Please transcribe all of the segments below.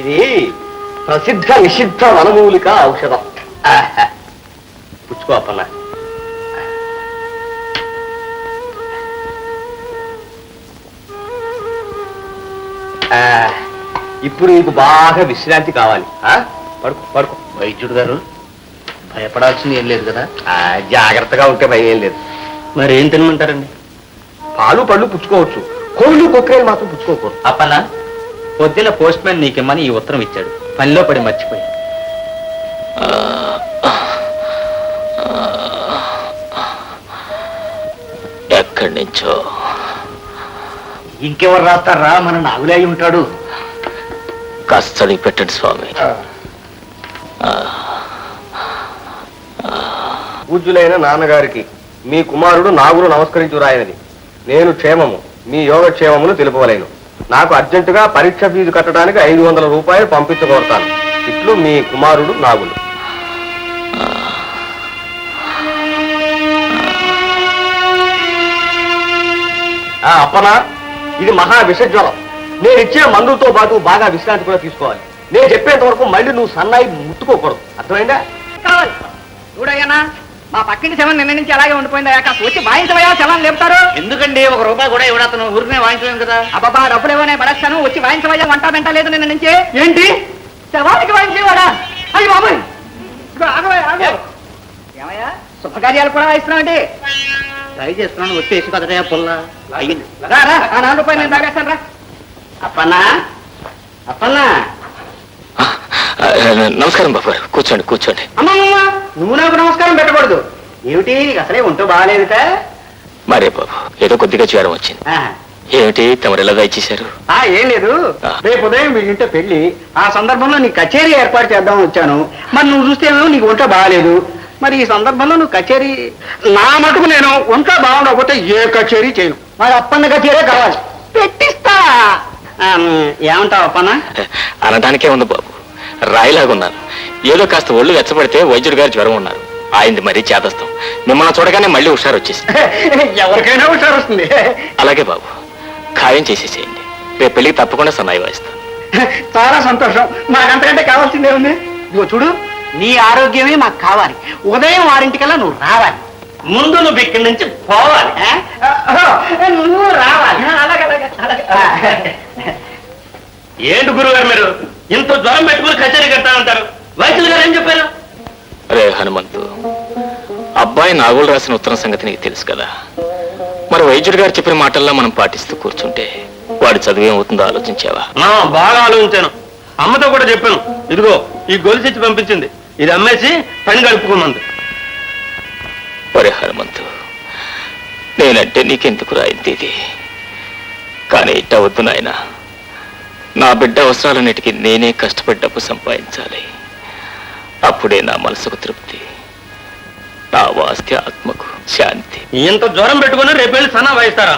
ఇది ప్రసిద్ధ నిషిద్ధ వనమూలిక ఔషధం. పుచ్చుకో అప్పన్న. ఇప్పుడు నీకు బాగా విశ్రాంతి కావాలి. పడుకో పడుకో. వైద్యుడు గారు, భయపడాల్సింది ఏం లేదు కదా? జాగ్రత్తగా ఉంటే భయం ఏం లేదు. మరి ఏం తినమంటారండి? పాలు పళ్ళు పుచ్చుకోవచ్చు, కోళ్ళు కొక్కేలు మాత్రం పుచ్చుకోకూడదు. అప్పన్నా, పొద్దున పోస్ట్ మ్యాన్ నీకేమని ఈ ఉత్తరం ఇచ్చాడు, పనిలో పడి మర్చిపోయి. ఎక్కడి నుంచో. ఇంకెవరు రాస్తారా? మన నాగులే ఉంటాడు. కాస్త పెట్టండి స్వామి. పూజ్యులైన నాన్నగారికి మీ కుమారుడు నాగులు నమస్కరించు రాయనది. నేను క్షేమము, మీ యోగక్షేమములు తెలుపవలేను. నాకు అర్జెంటుగా పరీక్ష ఫీజు కట్టడానికి 500 రూపాయలు పంపించగోరుతాను. ఇట్లు మీ కుమారుడు నాగులు. అప్పనా, ఇది మహా విషజ్వరం. నేను ఇచ్చే మందులతో పాటు బాగా విశ్రాంతి కూడా తీసుకోవాలి. నేను చెప్పేంత వరకు మళ్ళీ నువ్వు సన్నాయి ముట్టుకోకూడదు. అర్థమైందా? కావాలి చూడయ్యనా, మా పక్కింటి శవం నిన్న నుంచి అలాగే ఉండిపోయిందా? కాస్త వచ్చి వాయించవయా, శవం లేపుతారు. ఎందుకండి? 1 రూపాయి కూడా ఇవ్వడతాను, ఊరినే వాయించలేము కదా. అబ్బాబా, డబ్బులు ఇవ్వనే పడేస్తాను. వచ్చి వాయించవయ్యా, వంట వెంట లేదు నిన్న నుంచి. ఏంటి శవానికి వాయించేవాడా? అయ్యి బాబాయ్, ఏమయ్యా శుభకార్యాలు కూడా వాయిస్తున్నామండి. ట్రై చేస్తున్నాను, వచ్చేసి కదటయా పుల్ల. ఆ 4 రూపాయలు నేను తాగేస్తాను రా. అప్పన్నా, అప్పన్నా. నమస్కారం బాబు గారు, కూర్చోండి కూర్చోండి. అమ్మమ్మ, నువ్వు నాకు నమస్కారం పెట్టకూడదు. ఏమిటి, అసలే ఉంటూ బాగాలేదుట? మరే బాబు, ఏదో కొద్దిగా జ్వరం వచ్చింది. ఏమిటి తమరు ఎలా దయచేశారు? ఏం లేదు, రేపు ఉదయం మీ ఇంట్లో పెళ్లి. ఆ సందర్భంలో నీ కచేరీ ఏర్పాటు చేద్దామని వచ్చాను. మరి నువ్వు చూస్తేమో నీకు ఒంట బాగాలేదు. మరి ఈ సందర్భంలో నువ్వు కచేరీ, నా మటుకు నేను ఒంట బాగుండకపోతే ఏ కచేరీ చేయను. మరి అప్పన్న కచేరీ కావాలి, పెట్టిస్తా. ఏమంటావు అప్పన్న? అనడానికే ఉంది బాబు, రాయిలాగున్నాను. ఏదో కాస్త ఒళ్ళు వెచ్చబడితే వైద్యుడు గారు జ్వరం ఉన్నారు. ఆయనది మరీ చేదస్తాం. మిమ్మల్ని చూడగానే మళ్ళీ హుషారు వచ్చేసి. ఎవరికైనా హుషారు వస్తుంది. అలాగే బాబు, ఖాయం చేసేసేయండి. రేపు పెళ్లికి తప్పకుండా సన్నాయి వాయిస్తాను. చాలా సంతోషం. మాకంతకంటే కావాల్సిందే ఉంది. ఇదిగో చూడు, నీ ఆరోగ్యమే మాకు కావాలి. ఉదయం 6 నువ్వు రావాలి. ముందు నువ్వు ఇక్కడి నుంచి పోవాలి. నువ్వు రావాలి. ఏంటి గురుగారు మీరు ఇంత జ్వరం పెట్టుకుని కచేరీ కట్టాలంటారు? వైద్యులు గారు ఏం చెప్పారు? అరే హనుమంతు, అబ్బాయి నాగులు రాసిన ఉత్తరం సంగతి నీకు తెలుసు కదా. మరి వైద్యుడు గారు చెప్పిన మాటల్లో మనం పాటిస్తూ కూర్చుంటే వాడి చదువు ఏమవుతుందో ఆలోచించావా? బాగా ఆలోచించాను. అమ్మతో కూడా చెప్పాను. ఇదిగో ఈ గొలుసు ఇచ్చి పంపించింది, ఇది అమ్మేసి పని గడుపుకోమంది. ఒరే హనుమంతు, నేనంటే నీకెందుకు రాయింది? కానీ ఇట్ట వద్దు నాయన. నా బిడ్డ అవసరాలన్నిటికీ నేనే కష్టపడి డబ్బు సంపాదించాలి. అప్పుడే నా మనసుకు తృప్తి, నా వాస్తి ఆత్మకు శాంతి. ఇంత జ్వరం పెట్టుకుని రేపు వెళ్ళి సన్నా వాయిస్తారా?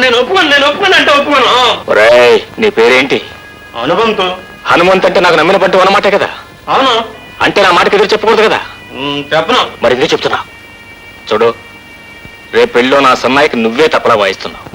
నేను ఒప్పుకోను అంటే ఒప్పుకోను. ఒరేయ్, నీ పేరేంటి? హనుమంతు. హనుమంతు అంటే నాకు నమ్మిన పట్టు అన్నమాటే కదా? అవును. అంటే నా మాటకి ఎదురు చెప్పకూడదు కదా? చెప్పను. మరి ఎందుకు చెప్తున్నా? చూడు, రేపు పెళ్ళిలో నా సన్నాయికి నువ్వే తప్పలా వాయిస్తున్నావు.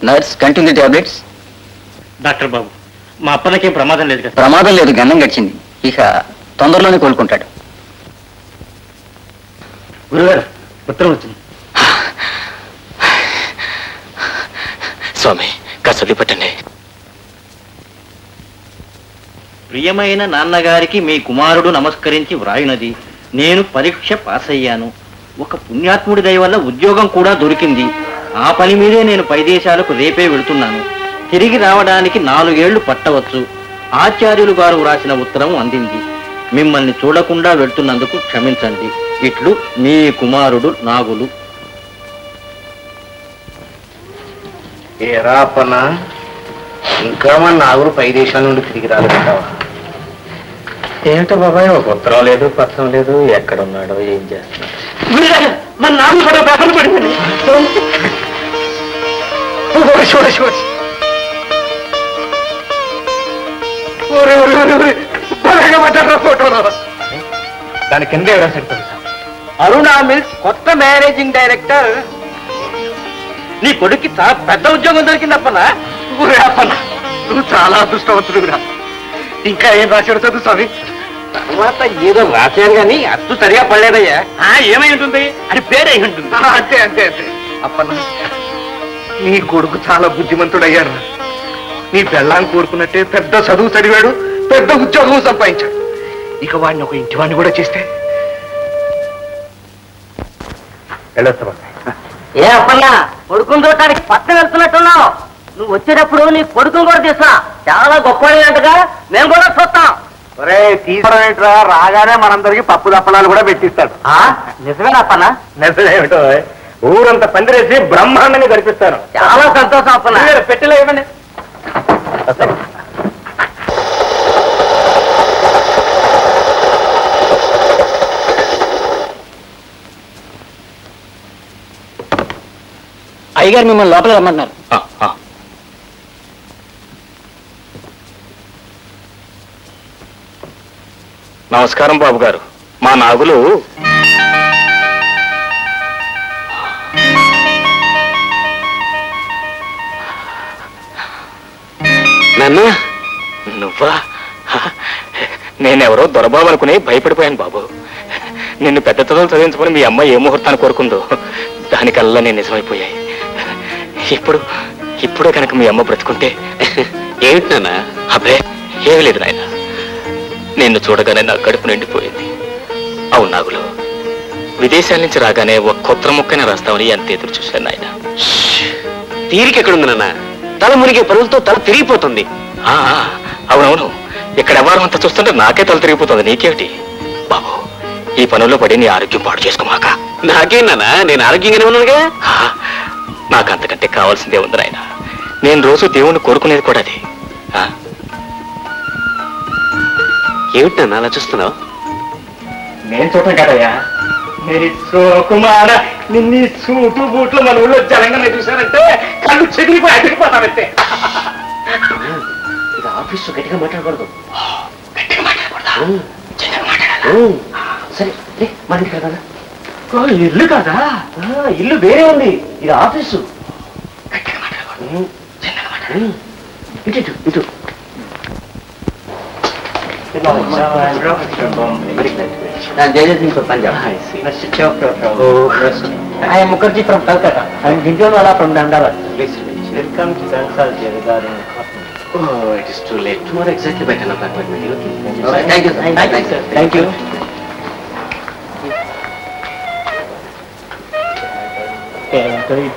Nurse continue tablets. డాక్టర్ బాబు, మా అప్పనకేం ప్రమాదం లేదు కదా? ప్రమాదం లేదు, గండం గడిచింది. ఇక తొందరలోనే కోలుకుంటాడు. గురుగారు, ఉత్తరం వచ్చింది. స్వామి కాస్త పెట్టండి. ప్రియమైన నాన్నగారికి మీ కుమారుడు నమస్కరించి వ్రాయునది, నేను పరీక్ష పాస్ అయ్యాను. ఒక పుణ్యాత్ముడి దయ వల్ల ఉద్యోగం కూడా దొరికింది. ఆ పని మీదే నేను పై దేశాలకు రేపే వెళుతున్నాను. తిరిగి రావడానికి 4 ఏళ్లు పట్టవచ్చు. ఆచార్యులు గారు వ్రాసిన ఉత్తరం అందింది. మిమ్మల్ని చూడకుండా వెళ్తున్నందుకు క్షమించండి. ఇట్లు మీ కుమారుడు నాగులు. ఏరా అప్పన్న, ఇంకా మన నాగులు పై దేశాల నుండి తిరిగి రాలేదంటావా? ఏంటో బాబాయ్, ఒక ఉత్తరం లేదు, పత్రం లేదు, ఎక్కడున్నాడో ఏం చేస్తున్నాడు? మన నాన్న కూడా పేపర్లు పడింది. దాని కింద ఎవరా సెట్ తెలుసా? అరుణా మిల్స్ కొత్త మేనేజింగ్ డైరెక్టర్. నీ కొడుక్కి చాలా పెద్ద ఉద్యోగం దొరికిందప్పనా? అప్పన్న, నువ్వు చాలా అదృష్టవంతుడురా. ఇంకా ఏం రాశాడు చదువు స్వామి? తర్వాత ఏదో రాశాను కానీ అచ్చు సరిగా పడలేదయ్యా. ఏమై ఉంటుంది? అది పేరే ఉంటుంది. అంతే అంతే అంతే. అప్పన్న, నీ కొడుకు చాలా బుద్ధిమంతుడయ్యాడు. నీ పెళ్ళాన్ని కోరుకున్నట్టే పెద్ద చదువు చదివాడు, పెద్ద ఉద్యోగం సంపాదించాడు. ఇక వాడిని ఒక ఇంటి వాడిని కూడా చేస్తే వెళ్ళొస్తావా? ఏ అప్పన్నా, కొడుకుని చూడటానికి పక్కన వెళ్తున్నట్టున్నావు. నువ్వు వచ్చేటప్పుడు నీ కొడుకుని కూడా తీసా. చాలా గొప్పగా మేము కూడా చూస్తాం. ఒరే తీసుకోవడం ఏంట్రా, రాగానే మనందరికి పప్పు దప్పడాలు కూడా పెట్టిస్తాడు. నిజమేనా అప్పన్నా? నిజమేమిటో, ఊరంతా పందిరేసి బ్రహ్మాండంగా గడిపిస్తాను. చాలా సంతోషం అప్పన్నా. పెట్టలే ఇవ్వండి. అయ్యగారు మిమ్మల్ని లోపల రమ్మన్నారు. నమస్కారం బాబు గారు. మా నాగులు నాన్న, నువ్వా? నేనెవరో దొరబాబు అనుకుని భయపడిపోయాను బాబు. నిన్ను పెద్ద చదువులు చదివించుకుని మీ అమ్మ ఏ ముహూర్తాన్ని కోరుకుందో దానికల్లా నేను నిజమైపోయాయి. ఇప్పుడు కనుక మీ అమ్మ బ్రతుకుంటే. ఏమిటి నాన్న? అబ్బే ఏమీ లేదు నాయన. నిన్ను చూడగానే నా కడుపు నిండిపోయింది. అవును నాగులు, విదేశాల నుంచి రాగానే ఒక కొత్త ముక్కనే రాస్తామని ఎంత ఎదురు చూశాను నాయన. తీరికెక్కడుంది నాన్న? తల మునిగే పనులతో తల తిరిగిపోతుంది. అవునవును, ఇక్కడ ఎవరు అంతా చూస్తుంటే నాకే తల తిరిగిపోతుంది. నీకేమిటి బాబు, ఈ పనుల్లో పడి నీ ఆరోగ్యం పాడు చేసుకోమాక. నాకేం నాన్న, నేను ఆరోగ్యంగానే ఉన్నానుగా. నాకంతకంటే కావాల్సిందే ఉంది నాయన. నేను రోజు దేవుణ్ణి కోరుకునేది కూడా అది. ఏమిటి నాన్న అలా చూస్తున్నావు? నేను చూడటం కాదయ్యా, మీరు కుమార నిన్ను సూటు బూట్లు మన ఊళ్ళో జనంగా చూశానంటే కళ్ళు చెదిరిపోయి అడిగిపోతానంతే. ఇది ఆఫీసు గట్టిగా మాట్లాడకూడదు. గట్టిగా మాట్లాడకూడదా? చిన్నగా మాట్లాడాలా? సరే మన ఇంటికి కదా. ఇల్లు కాదా? ఇల్లు వేరే ఉంది, ఇది ఆఫీసు. గట్టిగా మాట్లాడకూడదు, చిన్నగా మాట్లాడాలి. ఇటు ఇటు. Punjab. I am Mukherjee from Calcutta. I am Ginjolwala from Ahmedabad. Welcome to consult regarding cotton. Oh, it is too late. Tomorrow exactly by 10 o'clock. Okay. Thank you, sir. Thank you. Thank you.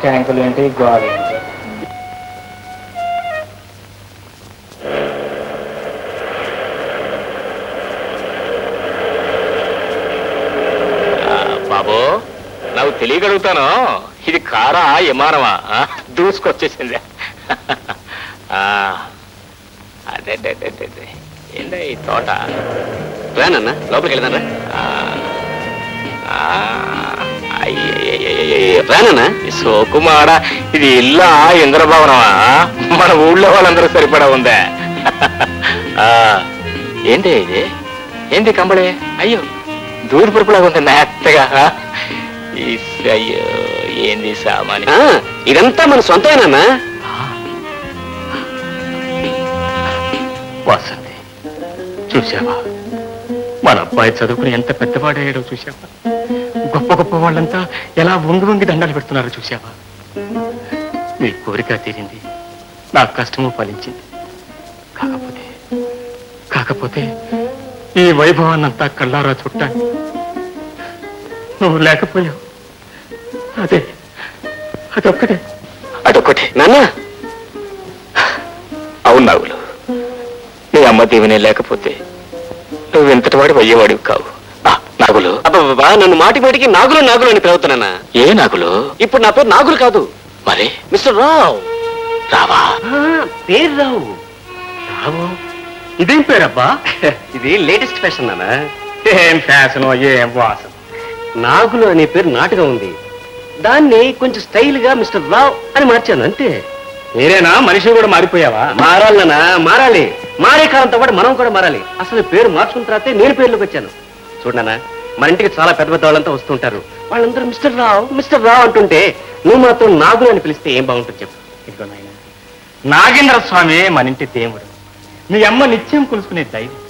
ట్యాంకులు ఏంటి, గోడ ఏంటి? బాబు, నాకు తెలియగలుగుతాను, ఇది కారా విమానమా? దూసుకొచ్చేసింది. అదే ఏంటో ఈ తోట. రానన్నా, లోపలికి వెళ్దారా? రానన్నా. సోకుమాడ, ఇది ఇల్లా ఇంద్రభవనమా? మన ఊళ్ళో వాళ్ళందరూ సరిపడా ఉందా? ఏంటి ఇది? ఏంటి కంబళే? అయ్యో, దూరి పరుపులాగా ఉంది మెత్తగా. అయ్యో, ఏంది సామాన్య? ఇదంతా మన సొంతమేనన్నా. వాసంతి, చూశావా మన అబ్బాయి చదువుకుని ఎంత పెద్దవాడయ్యాడో చూశావా? గొప్ప గొప్ప వాళ్ళంతా ఎలా వంగి వంగి దండాలు పెడుతున్నారో చూశావా? నీ కోరిక తీరింది, నా కష్టము ఫలించింది. కాకపోతే ఈ వైభవాన్నంతా కళ్ళారా చుట్టాను నువ్వు లేకపోయావు. అదొక్కటే నాన్న. అవును నాగులు, నీ అమ్మ దీవెనే లేకపోతే నువ్వు ఎంతటి వాడి అయ్యేవాడివి కావు. నాగులు, అబ్బా నన్ను మాటికి నాగులు నాగులు అని పిలువుతున్నానా? ఏ నాగులు? ఇప్పుడు నా పేరు నాగులు కాదు, మరి మిస్టర్ రావు. రావా? పేరు రావు. రావు ఇదేం పేరబ్బా? ఇది లేటెస్ట్ ఫ్యాషన్ నానా. ఏం ఫ్యాషన్, ఏం వాసన. నాగులు అనే పేరు నాటుగా ఉంది, దాన్ని కొంచెం స్టైల్ గా మిస్టర్ రావ్ అని మార్చాను అంతే. మీరేనా మనిషి కూడా మారిపోయావా? మారాలనా? మారాలి. మారే కాలంతో పాటు మనం కూడా మారాలి. అసలు పేరు మార్చుకున్న తర్వాతే నేను పేరులోకి వచ్చాను. చూడనా, మన ఇంటికి చాలా పెద్ద పెద్ద వాళ్ళంతా వస్తుంటారు. వాళ్ళందరూ మిస్టర్ రావ్ అంటుంటే నువ్వు మాత్రం నాగులు అని పిలిస్తే ఏం బాగుంటుంది చెప్పు. ఇదిగో నాయన, నాగేంద్ర స్వామి మన ఇంటి దేవుడు, మీ అమ్మ నిత్యం కొలుసుకునే దైవం.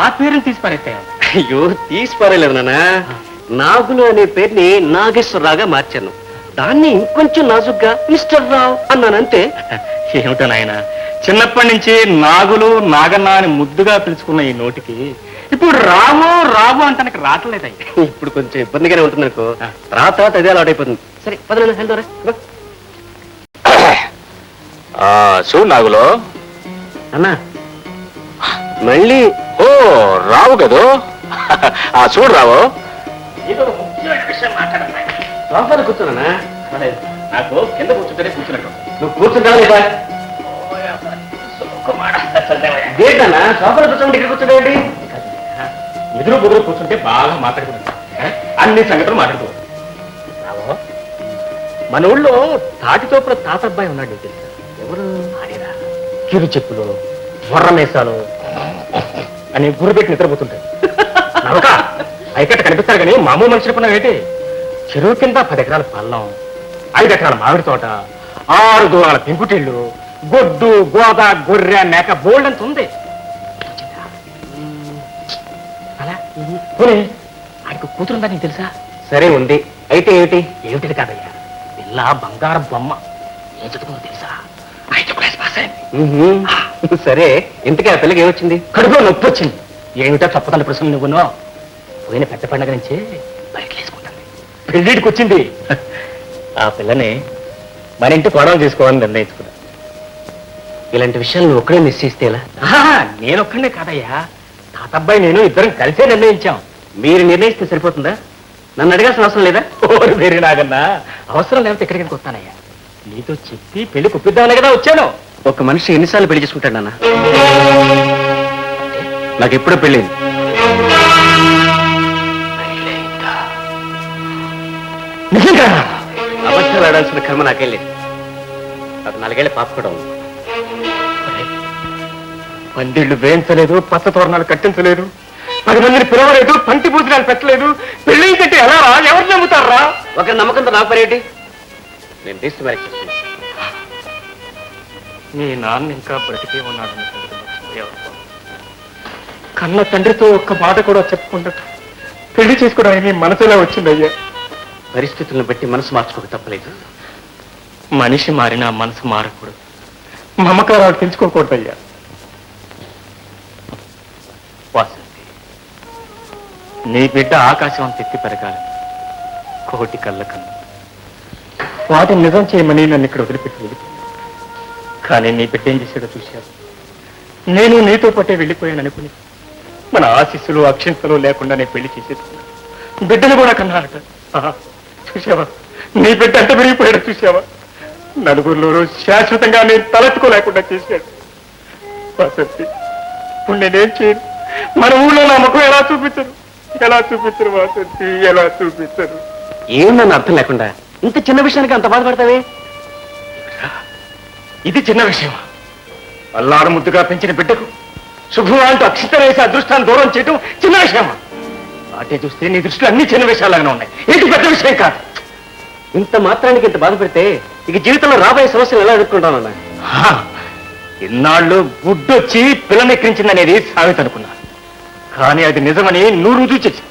ఆ పేరుని తీసి పారేస్తాను. అయ్యో తీసి పారేలేదు నాన్న. నాగులు అనే పేరుని నాగేశ్వరరావుగా మార్చాను. దాన్ని ఇంకొంచెం నాజుగ్గా మిస్టర్ రావ్ అన్నానంతే. ఏమిటో నాయన, చిన్నప్పటి నుంచి నాగులు నాగన్న అని ముద్దుగా పిలుచుకున్న ఈ నోటికి ఇప్పుడు రావు అంటానికి రావట్లేదయ్యా. ఇప్పుడు కొంచెం ఇబ్బందిగానే ఉంటుంది అనుకో, తర్వాత అదే అలవాటు అయిపోతుంది. సరే పదనా వెళ్తారా? చూడు నాగులో అన్నా మళ్ళీ ఓ రావు కదూ. చూడు రావు, సోఫాలో కూర్చోనా? నాకు కింద కూర్చుంటేనే కూర్చున్నట్టు. నువ్వు కూర్చుంటావా లేదా? దేంటన్నా సోఫాలో కూర్చోండి, ఇక్కడ కూర్చోండి. ఎదురు బుదురు కూర్చుంటే బాగా మాట్లాడుకున్నాను, అన్ని సంగతులు మాట్లాడుకోవాలి. మన ఊళ్ళో తాటితోపుల తాతబ్బాయి ఉన్నాడు, తెలుసా? ఎవరు? ఆడిరా కిరు చెప్పులు, బొర్ర మీసాలు అని గుర్రు పెట్టి నిద్రపోతుంటాడు. నవక అయికట్ట కనిపిస్తారు కానీ మామూలు మనిషి ఏంటి? చెరువు కింద 10 ఎకరాల పల్లం, 5 ఎకరాల మామిడి తోట, 6 దూరాల పెంకుటిళ్ళు, గొడ్డు గోద గొర్రె మేక బోల్డ్ అంత ఉంది. అలా పోనీ ఆయనకు కూతురుందా నీకు తెలుసా? సరే ఉంది, అయితే ఏమిటి? ఏమిటిది కాదయ్యా, పిల్ల బంగారం బొమ్మ. ఏం చదువుకుందో తెలుసా? 5వ క్లాస్ పాస్ అయింది. సరే ఇంతకీ ఆ పిల్లకి ఏమొచ్చింది? కడుపులో నొప్పి వచ్చింది. ఏమిటో తప్పతల ప్రశ్నలు నువ్వునో. పోయిన పెద్ద పండుగ నుంచి బయటకు వేసుకుంటుంది, పెళ్ళిడికి వచ్చింది. ఆ పిల్లని మన ఇంటి కోడలు చేసుకోవాలని నిర్ణయించుకున్నా. ఇలాంటి విషయాలు నువ్వు ఒక్కడే నిశ్చయిస్తే ఎలా? నేనొక్కడే కాదయ్యా, తాతబ్బాయి నేను ఇద్దరం కలిసే నిర్ణయించాం. మీరు నిర్ణయిస్తే సరిపోతుందా? నన్ను అడగాల్సిన అవసరం లేదా? ఓరి వేరే నాగన్నా, అవసరం లేకపోతే ఎక్కడికి వస్తానయ్యా. నీతో చెప్పి పెళ్లి కుప్పిద్దామనే కదా వచ్చాను. ఒక మనిషి ఎన్నిసార్లు పెళ్లి చేసుకుంటాడు నాన్న? నాకు ఎప్పుడో పెళ్ళింది. నిజంగా అబద్ధాలు ఆడాల్సిన కర్మ నాకేం లేదు. నాకు 4 ఏళ్ల పాప కూడా ఉంది. పందిళ్లు వేయించలేదు, పచ్చ తోరణాలు కట్టించలేదు, 10 మందిని పిలవలేదు, పంటి పూజనాలు పెట్టలేదు. పెళ్లి కట్టి ఎలా రా? ఎవరు నమ్ముతారా? ఒక నమ్మకంతో నా పనేంటి? నేను రిజిస్టర్ మ్యారేజ్ చేస్తున్నాను. నీ నాన్న ఇంకా బ్రతికే ఉన్నాడని కన్న తండ్రితో ఒక్క మాట కూడా చెప్పకుండా పెళ్లి చేసుకోవడానికి మనసులో వచ్చిందయ్యా. పరిస్థితులను బట్టి మనసు మార్చుకోక తప్పలేదు. మనిషి మారినా మనసు మారకూడదు, మమకారాలు పెంచుకోకూడదయ్యా. వాసంతి, నీ బిడ్డ ఆకాశం తెత్తి పెరగాలి, కోటి కళ్ళ కన్ను. వాటిని నిజం చేయమని నన్ను ఇక్కడ వదిలిపెట్టి వెళ్ళిపోయాను. కానీ నీ బిడ్డ ఏం చేశాడో చూశాను. నేను నీతో పాటే వెళ్ళిపోయాను అనుకుని మన ఆశీస్సులు అక్షింతలు లేకుండా నేను పెళ్లి చేసేసుకున్నాను. బిడ్డను కూడా కన్నారట. చూసావా, నీ బిడ్డ ఎంత పెరిగిపోయాడో చూసావా? నలుగురిలోనూ శాశ్వతంగా నేను తలెత్తుకోలేకుండా చేశాడు. వాసంతి, ఇప్పుడు నేనేం చేయను? మన ఊళ్ళో నా ముఖం ఎలా చూపించరు? వాసంతి, ఎలా చూపించరు? ఏం నన్ను అర్థం లేకుండా ఇంత చిన్న విషయానికి అంత బాధపడతావే? ఇది చిన్న విషయమా? అల్లారు ముద్దుగా పెంచిన బిడ్డకు శుభ్రం అంటూ అక్షింతలు వేసి అదృష్టాన్ని దూరం చేయటం చిన్న విషయమా? వాటే చూస్తే నీ దృష్టిలో అన్ని చిన్న విషయాలుగానే ఉన్నాయి. ఏంటి పెద్ద విషయం కాదు. ఇంత మాత్రానికి ఇంత బాధపడితే ఇక జీవితంలో రాబోయే సమస్యలు ఎలా ఎదుర్కొంటానన్నా? ఇన్నాళ్ళు గుడ్డొచ్చి పిల్లనెక్కించిందనేది సామెత అనుకున్నాను, కానీ అది నిజమని నువ్వు రుజువు చేసి.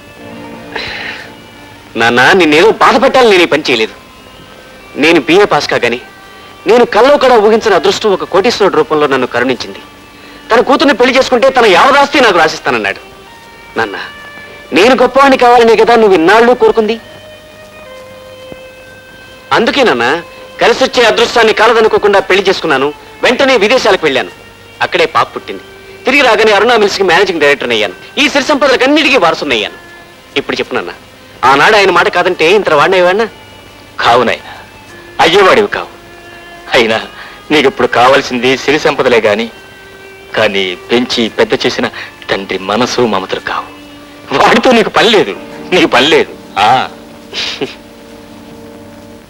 నాన్న, నిన్నేదో బాధ పెట్టాలని నేను ఈ పని చేయలేదు. నేను బిఏ పాస్ కాగాని నేను కల్లో కూడా ఊహించిన అదృష్టం ఒక కోటీశ్వరుడు రూపంలో నన్ను కరుణించింది. తన కూతుర్ని పెళ్లి చేసుకుంటే తన యావదాస్తి నాకు రాసిస్తానన్నాడు. నాన్న, నేను గొప్పవాణ్ణి కావాలనే కదా నువ్వు ఇన్నాళ్ళు కోరుకుంది. అందుకే నాన్న, కలిసి వచ్చే అదృష్టాన్ని కాలదనుకోకుండా పెళ్లి చేసుకున్నాను. వెంటనే విదేశాలకు వెళ్ళాను. అక్కడే పాప పుట్టింది. తిరిగి రాగానే అరుణా మిల్స్కి మేనేజింగ్ డైరెక్టర్ అయ్యాను. ఈ సిరి సంపదలకు అన్నిటికీ వారసున్నయ్యాను. ఇప్పుడు చెప్పు నాన్న, ఆనాడు ఆయన మాట కాదంటే ఇంత వాడినయ్యేవాడినా? కావునాయన, అయ్యేవాడివి కావు. అయినా నీకు ఇప్పుడు కావాల్సింది సిరి సంపదలే కానీ పెంచి పెద్ద చేసిన తండ్రి మనసు మమతలు కావు. వాడితో నీకు పని లేదు.